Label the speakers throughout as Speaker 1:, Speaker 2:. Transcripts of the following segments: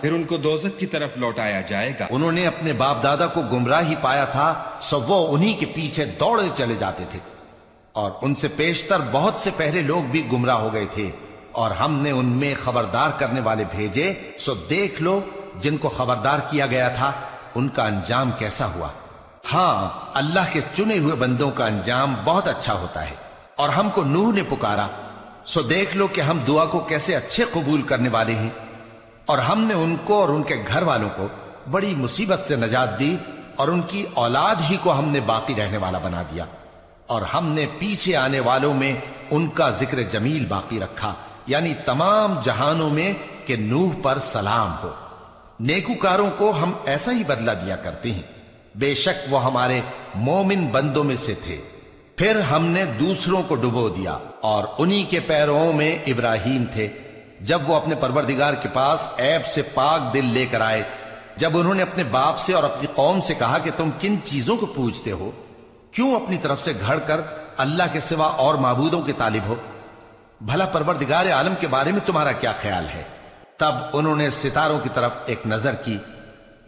Speaker 1: پھر ان کو دوزخ کی طرف لوٹایا جائے گا۔
Speaker 2: انہوں نے اپنے باپ دادا کو گمراہ ہی پایا تھا، سو وہ انہی کے پیچھے دوڑے چلے جاتے تھے، اور ان سے پیشتر بہت سے پہلے لوگ بھی گمراہ ہو گئے تھے، اور ہم نے ان میں خبردار کرنے والے بھیجے، سو دیکھ لو جن کو خبردار کیا گیا تھا ان کا انجام کیسا ہوا۔ ہاں، اللہ کے چنے ہوئے بندوں کا انجام بہت اچھا ہوتا ہے۔ اور ہم کو نوح نے پکارا، سو دیکھ لو کہ ہم دعا کو کیسے اچھے قبول کرنے والے ہیں، اور ہم نے ان کو اور ان کے گھر والوں کو بڑی مصیبت سے نجات دی، اور ان کی اولاد ہی کو ہم نے باقی رہنے والا بنا دیا، اور ہم نے پیچھے آنے والوں میں ان کا ذکر جمیل باقی رکھا، یعنی تمام جہانوں میں کہ نوح پر سلام ہو۔ نیکوکاروں کو ہم ایسا ہی بدلہ دیا کرتے ہیں، بے شک وہ ہمارے مومن بندوں میں سے تھے۔ پھر ہم نے دوسروں کو ڈبو دیا، اور انہی کے پیروں میں ابراہیم تھے، جب وہ اپنے پروردگار کے پاس عیب سے پاک دل لے کر آئے، جب انہوں نے اپنے باپ سے اور اپنی قوم سے کہا کہ تم کن چیزوں کو پوجتے ہو، کیوں اپنی طرف سے گھڑ کر اللہ کے سوا اور معبودوں کے طالب ہو؟ بھلا پروردگار عالم کے بارے میں تمہارا کیا خیال ہے؟ تب انہوں نے ستاروں کی طرف ایک نظر کی،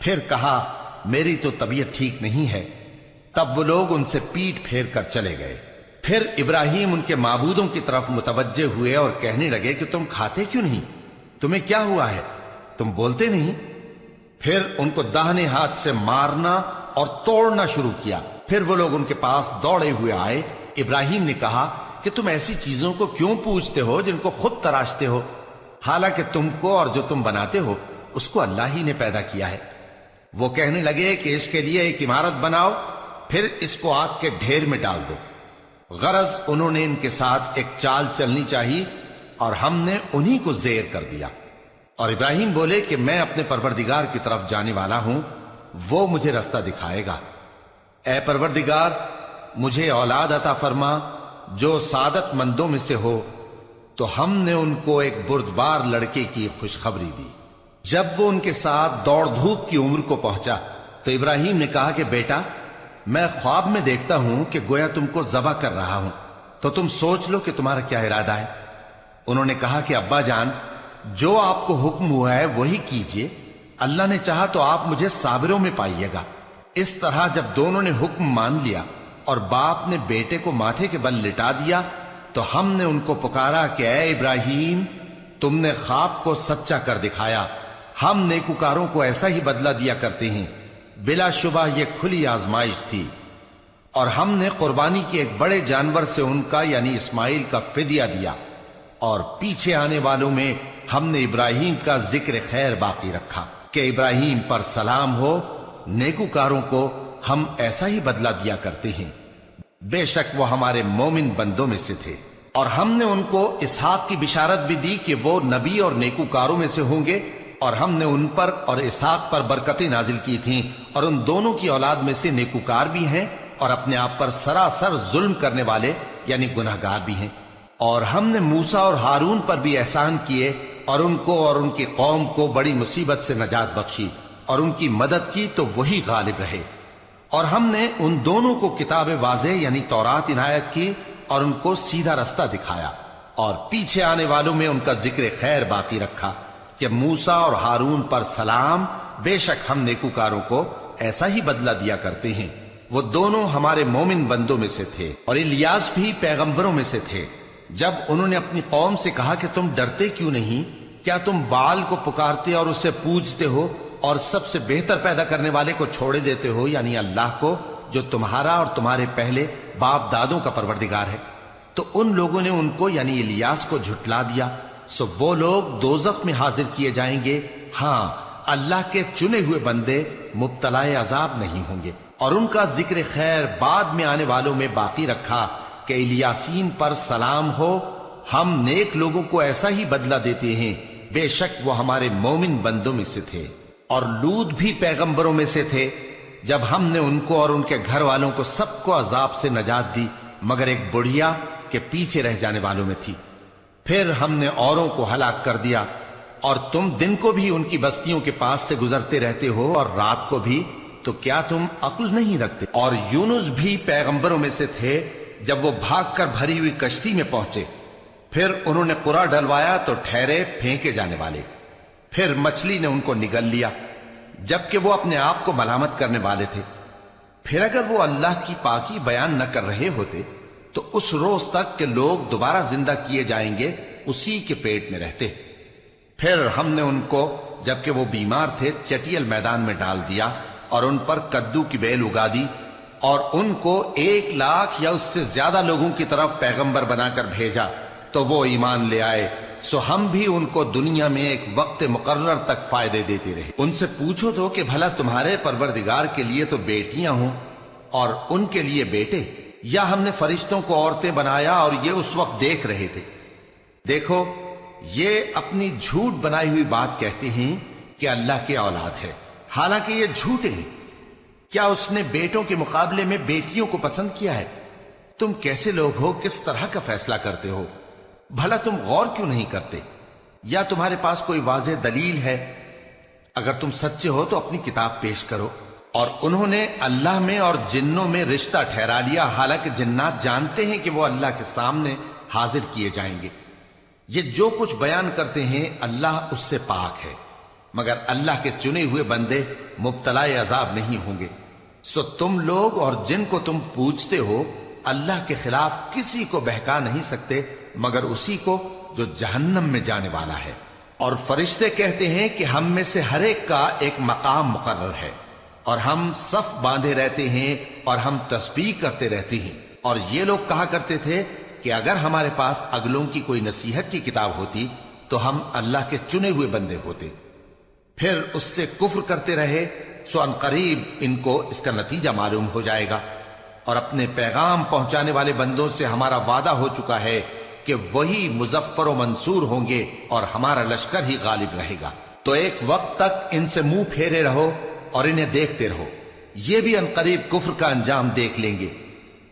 Speaker 2: پھر کہا میری تو طبیعت ٹھیک نہیں ہے۔ تب وہ لوگ ان سے پیٹ پھیر کر چلے گئے۔ پھر ابراہیم ان کے معبودوں کی طرف متوجہ ہوئے اور کہنے لگے کہ تم کھاتے کیوں نہیں؟ تمہیں کیا ہوا ہے؟ تم بولتے نہیں؟ پھر ان کو داہنے ہاتھ سے مارنا اور توڑنا شروع کیا۔ پھر وہ لوگ ان کے پاس دوڑے ہوئے آئے۔ ابراہیم نے کہا کہ تم ایسی چیزوں کو کیوں پوجتے ہو جن کو خود تراشتے ہو، حالانکہ تم کو اور جو تم بناتے ہو اس کو اللہ ہی نے پیدا کیا ہے۔ وہ کہنے لگے کہ اس کے لیے ایک عمارت بناؤ، پھر اس کو آگ کے ڈھیر میں ڈال دو۔ غرض انہوں نے ان کے ساتھ ایک چال چلنی چاہی، اور ہم نے انہی کو زیر کر دیا۔ اور ابراہیم بولے کہ میں اپنے پروردگار کی طرف جانے والا ہوں، وہ مجھے رستہ دکھائے گا۔ اے پروردگار، مجھے اولاد عطا فرما جو سعادت مندوں میں سے ہو۔ تو ہم نے ان کو ایک بردبار لڑکے کی خوشخبری دی۔ جب وہ ان کے ساتھ دوڑ دھوپ کی عمر کو پہنچا تو ابراہیم نے کہا کہ بیٹا، میں خواب میں دیکھتا ہوں کہ گویا تم کو ذبح کر رہا ہوں، تو تم سوچ لو کہ تمہارا کیا ارادہ ہے۔ انہوں نے کہا کہ ابا جان، جو آپ کو حکم ہوا ہے وہی کیجئے، اللہ نے چاہا تو آپ مجھے صابروں میں پائیے گا۔ اس طرح جب دونوں نے حکم مان لیا اور باپ نے بیٹے کو ماتھے کے بل لٹا دیا، تو ہم نے ان کو پکارا کہ اے ابراہیم، تم نے خواب کو سچا کر دکھایا، ہم نیکوکاروں کو ایسا ہی بدلہ دیا کرتے ہیں۔ بلا شبہ یہ کھلی آزمائش تھی، اور ہم نے قربانی کے ایک بڑے جانور سے ان کا یعنی اسماعیل کا فدیہ دیا، اور پیچھے آنے والوں میں ہم نے ابراہیم کا ذکر خیر باقی رکھا کہ ابراہیم پر سلام ہو۔ نیکوکاروں کو ہم ایسا ہی بدلہ دیا کرتے ہیں، بے شک وہ ہمارے مومن بندوں میں سے تھے۔ اور ہم نے ان کو اسحاق کی بشارت بھی دی کہ وہ نبی اور نیکوکاروں میں سے ہوں گے، اور ہم نے ان پر اور اسحاق پر برکتیں نازل کی تھیں، اور ان دونوں کی اولاد میں سے نیکوکار بھی ہیں اور اپنے آپ پر سراسر ظلم کرنے والے یعنی گناہگار بھی ہیں۔ اور ہم نے موسیٰ اور ہارون پر بھی احسان کیے، اور ان کو اور ان کی قوم کو بڑی مصیبت سے نجات بخشی، اور ان کی مدد کی تو وہی غالب رہے۔ اور ہم نے ان دونوں کو کتاب واضح یعنی تورات عنایت کی، اور ان کو سیدھا رستہ دکھایا، اور پیچھے آنے والوں میں ان کا ذکر خیر باقی رکھا کہ موسیٰ اور ہارون پر سلام، بے شک ہم نیکوکاروں کو ایسا ہی بدلہ دیا کرتے ہیں۔ وہ دونوں ہمارے مومن بندوں میں سے تھے، اور الیاس بھی پیغمبروں میں سے تھے۔ جب انہوں نے اپنی قوم سے کہا کہ تم ڈرتے کیوں نہیں؟ کیا تم بال کو پکارتے اور اسے پوجتے ہو، اور سب سے بہتر پیدا کرنے والے کو چھوڑے دیتے ہو یعنی اللہ کو، جو تمہارا اور تمہارے پہلے باپ دادوں کا پروردگار ہے؟ تو ان لوگوں نے ان کو یعنی الیاس کو جھٹلا دیا، سو وہ لوگ دوزخ میں حاضر کیے جائیں گے۔ ہاں، اللہ کے چنے ہوئے بندے مبتلا عذاب نہیں ہوں گے۔ اور ان کا ذکر خیر بعد میں آنے والوں میں باقی رکھا کہ الیاسین پر سلام ہو، ہم نیک لوگوں کو ایسا ہی بدلہ دیتے ہیں، بے شک وہ ہمارے مومن بندوں میں سے تھے۔ اور لوط بھی پیغمبروں میں سے تھے، جب ہم نے ان کو اور ان کے گھر والوں کو سب کو عذاب سے نجات دی مگر ایک بڑھیا کہ پیچھے رہ جانے والوں میں تھی۔ پھر ہم نے اوروں کو ہلاک کر دیا، اور تم دن کو بھی ان کی بستیوں کے پاس سے گزرتے رہتے ہو اور رات کو بھی، تو کیا تم عقل نہیں رکھتے؟ اور یونس بھی پیغمبروں میں سے تھے، جب وہ بھاگ کر بھری ہوئی کشتی میں پہنچے، پھر انہوں نے قرعہ ڈلوایا تو ٹھہرے پھینکے جانے والے۔ پھر مچھلی نے ان کو نگل لیا جبکہ وہ اپنے آپ کو ملامت کرنے والے تھے۔ پھر اگر وہ اللہ کی پاکی بیان نہ کر رہے ہوتے تو اس روز تک کہ لوگ دوبارہ زندہ کیے جائیں گے اسی کے پیٹ میں رہتے۔ پھر ہم نے ان کو جبکہ وہ بیمار تھے چٹیل میدان میں ڈال دیا اور ان پر کدو کی بیل اگا دی، اور ان کو 1,00,000 یا اس سے زیادہ لوگوں کی طرف پیغمبر بنا کر بھیجا تو وہ ایمان لے آئے۔ سو ہم بھی ان کو دنیا میں ایک وقت مقرر تک فائدے دیتے رہے۔ ان سے پوچھو تو کہ بھلا تمہارے پروردگار کے لیے تو بیٹیاں ہوں اور ان کے لیے بیٹے، یا ہم نے فرشتوں کو عورتیں بنایا اور یہ اس وقت دیکھ رہے تھے؟ دیکھو، یہ اپنی جھوٹ بنائی ہوئی بات کہتے ہیں کہ اللہ کی اولاد ہے، حالانکہ یہ جھوٹے ہیں۔ کیا اس نے بیٹوں کے مقابلے میں بیٹیوں کو پسند کیا ہے؟ تم کیسے لوگ ہو؟ کس طرح کا فیصلہ کرتے ہو؟ بھلا تم غور کیوں نہیں کرتے؟ یا تمہارے پاس کوئی واضح دلیل ہے؟ اگر تم سچے ہو تو اپنی کتاب پیش کرو۔ اور انہوں نے اللہ میں اور جنوں میں رشتہ ٹھہرا لیا، حالانکہ جنات جانتے ہیں کہ وہ اللہ کے سامنے حاضر کیے جائیں گے۔ یہ جو کچھ بیان کرتے ہیں اللہ اس سے پاک ہے، مگر اللہ کے چنے ہوئے بندے مبتلا عذاب نہیں ہوں گے۔ سو تم لوگ اور جن کو تم پوجتے ہو اللہ کے خلاف کسی کو بہکا نہیں سکتے مگر اسی کو جو جہنم میں جانے والا ہے۔ اور فرشتے کہتے ہیں کہ ہم میں سے ہر ایک کا ایک مقام مقرر ہے، اور ہم صف باندھے رہتے ہیں اور ہم تسبیح کرتے رہتے ہیں۔ اور یہ لوگ کہا کرتے تھے کہ اگر ہمارے پاس اگلوں کی کوئی نصیحت کی کتاب ہوتی تو ہم اللہ کے چنے ہوئے بندے ہوتے۔ پھر اس سے کفر کرتے رہے، سو ان قریب ان کو اس کا نتیجہ معلوم ہو جائے گا۔ اور اپنے پیغام پہنچانے والے بندوں سے ہمارا وعدہ ہو چکا ہے کہ وہی مظفر و منصور ہوں گے اور ہمارا لشکر ہی غالب رہے گا۔ تو ایک وقت تک ان سے منہ پھیرے رہو اور انہیں دیکھتے رہو، یہ بھی ان قریب کفر کا انجام دیکھ لیں گے۔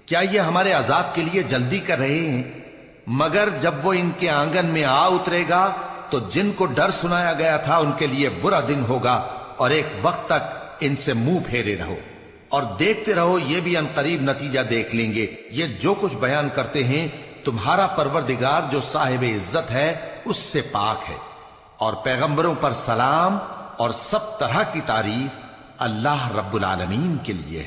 Speaker 2: کیا یہ ہمارے عذاب کے لیے جلدی کر رہے ہیں؟ مگر جب وہ ان کے آنگن میں آ اترے گا تو جن کو ڈر سنایا گیا تھا ان کے لیے برا دن ہوگا، اور ایک وقت تک ان سے منہ پھیرے رہو اور دیکھتے رہو، یہ بھی ان قریب نتیجہ دیکھ لیں گے۔ یہ جو کچھ بیان کرتے ہیں تمہارا پروردگار جو صاحب عزت ہے اس سے پاک ہے، اور پیغمبروں پر سلام اور سب طرح کی تعریف اللہ رب العالمین کے لیے ہے۔